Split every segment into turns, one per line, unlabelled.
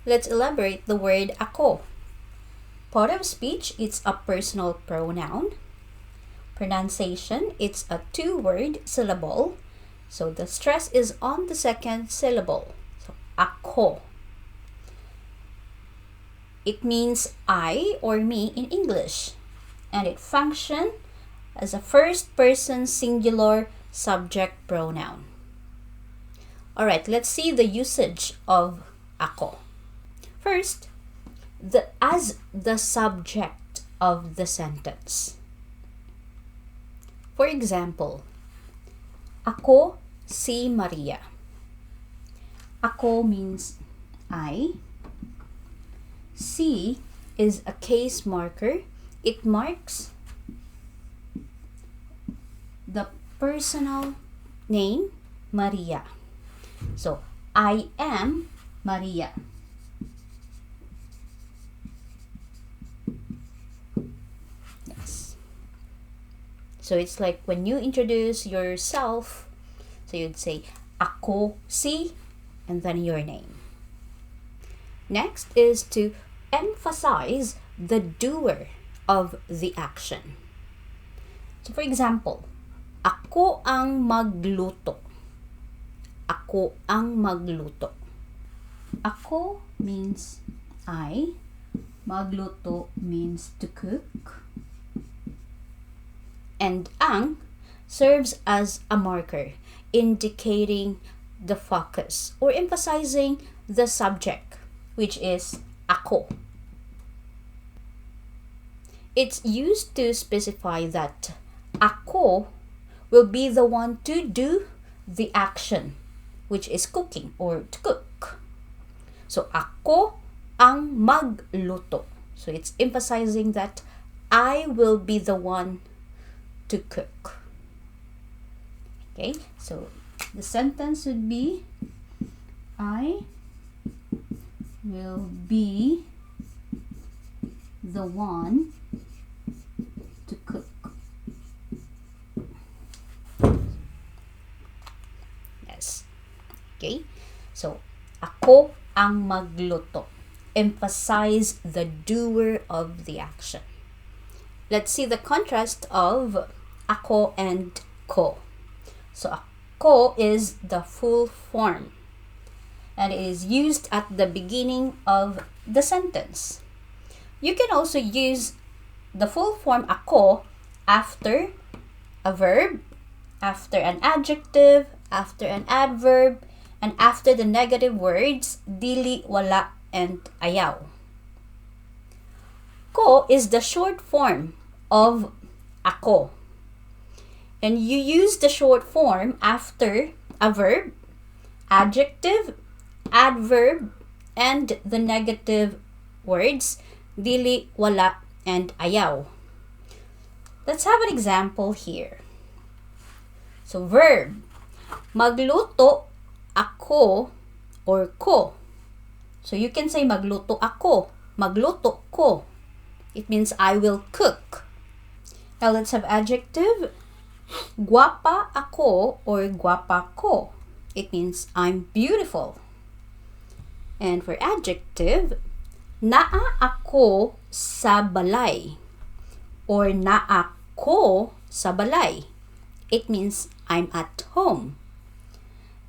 let's elaborate the word ako. Part of speech, it's a personal pronoun. Pronunciation, it's a two-word syllable. So the stress is on the second syllable. So ako. It means I or me in English. And it functions as a first-person singular subject pronoun. Alright, let's see the usage of ako. First, as the subject of the sentence. For example, ako si Maria. Ako means I. Si is a case marker. It marks the personal name Maria. So, I am Maria. Yes. So, it's like when you introduce yourself, so you'd say, ako si, and then your name. Next is to emphasize the doer of the action. So, for example, ako ang magluto. Ako ang magluto. Ako means I. Magluto means to cook. And ang serves as a marker indicating the focus or emphasizing the subject, which is ako. It's used to specify that ako will be the one to do the action, which is cooking or to cook. So, ako ang magluto. So, it's emphasizing that I will be the one to cook. Okay, so the sentence would be, I will be the one to cook. Yes. Okay, so ako ang magluto. Emphasize the doer of the action. Let's see the contrast of ako and ko. So ako is the full form and it is used at the beginning of the sentence. You can also use the full form ako after a verb, after an adjective, after an adverb, and after the negative words dili, wala, and ayaw. Ko is the short form of ako. And you use the short form after a verb, adjective, adverb, and the negative words dili, wala, and ayaw. Let's have an example here. So verb, magluto ako or ko. So you can say magluto ako, magluto ko. It means I will cook. Now let's have adjective, guwapa ako or guwapa ko. It means I'm beautiful. And for adjective, naa ako sa balay or naa ko sa balay. It means I'm at home.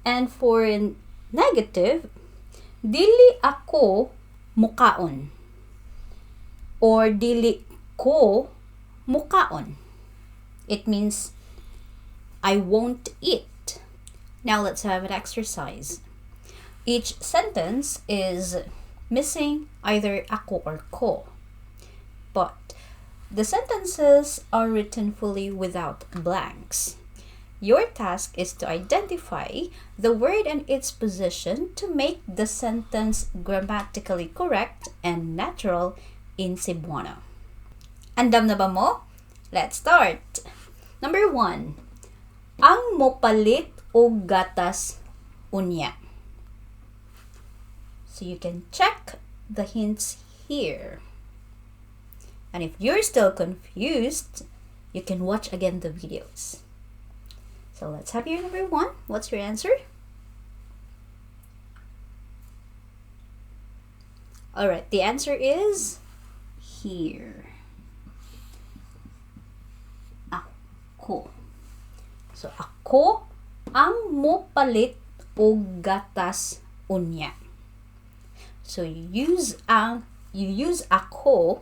And for negative, dili ako mukaon or dili ko mukaon. It means I won't eat. Now let's have an exercise. Each sentence is missing either ako or ko. But the sentences are written fully without blanks. Your task is to identify the word and its position to make the sentence grammatically correct and natural in Cebuano. Andam na ba mo? Let's start. Number 1. Ang mopalit og gatas unya. So you can check the hints here. And if you're still confused, you can watch again the videos. So let's have your number 1. What's your answer? Alright, the answer is here. Ako. So, ako ang mopalit og gatas unya. So, you use ako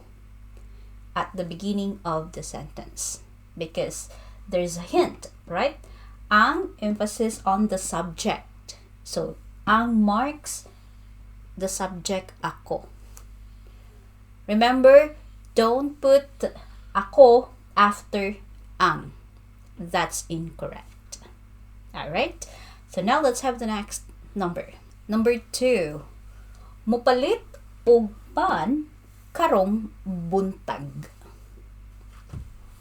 at the beginning of the sentence because there's a hint, right? Ang emphasis on the subject. So, ang marks the subject ako. Remember, don't put ako after ang. That's incorrect. Alright? So now let's have the next number. Number 2. Mupalit og pan karong buntag.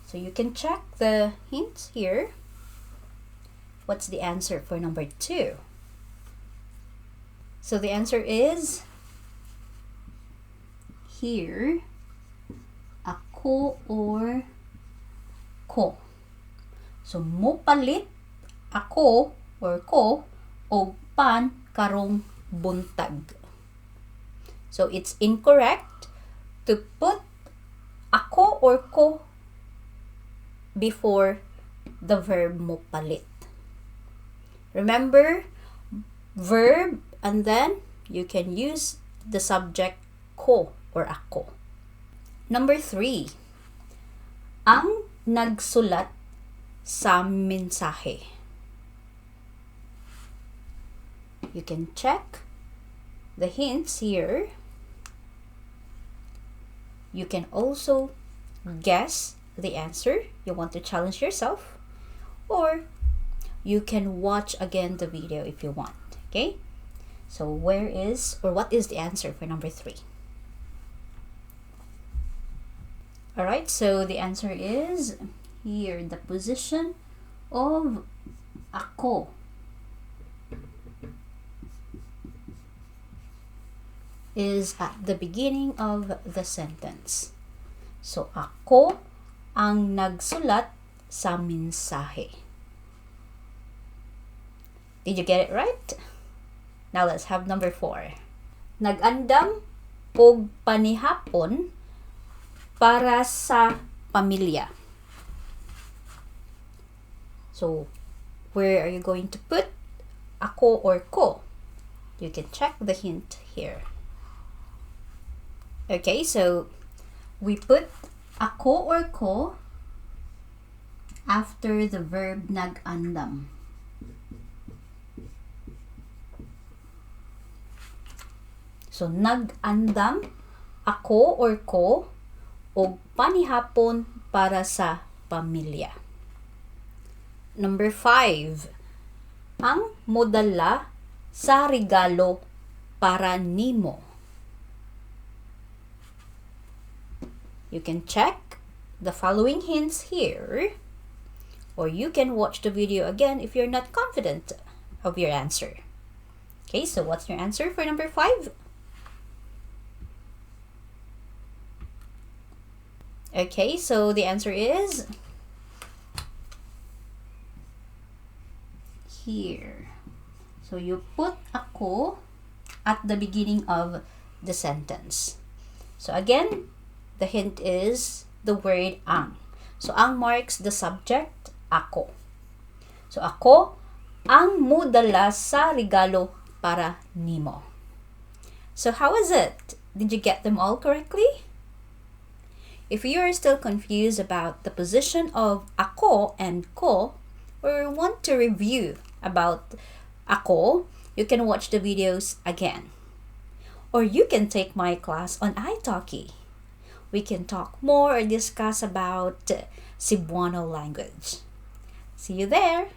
So you can check the hints here. What's the answer for number 2? So the answer is here, ako or ko. So mupalit ako or ko og pan karong buntag. So it's incorrect to put ako or ko before the verb mupalit. Remember, verb and then you can use the subject ko or ako. Number 3. Ang nagsulat sa mensahe. You can check the hints here. You can also guess the answer. You want to challenge yourself, or you can watch again the video if you want. Okay? So what is the answer for number 3? Alright, so the answer is here, the position of ako is at the beginning of the sentence. So ako ang nagsulat sa mensahe. Did you get it right? Now let's have number 4. Nag-andam og panihapon para sa pamilya. So, where are you going to put ako or ko? You can check the hint here. Okay, so we put ako or ko after the verb nag-andam. So, nag-andam ako or ko og panihapon para sa pamilya. Number 5. Ang modala sa regalo para nimo. You can check the following hints here, or you can watch the video again if you're not confident of your answer. Okay, so what's your answer for number 5? Okay, so the answer is here. So you put ako at the beginning of the sentence. So again, the hint is the word ang. So ang marks the subject, ako. So ako ang modala sa regalo para nimo. So how is it? Did you get them all correctly? If you are still confused about the position of ako and ko, or want to review about ako, you can watch the videos again. Or you can take my class on iTalki. We can talk more or discuss about Cebuano language. See you there!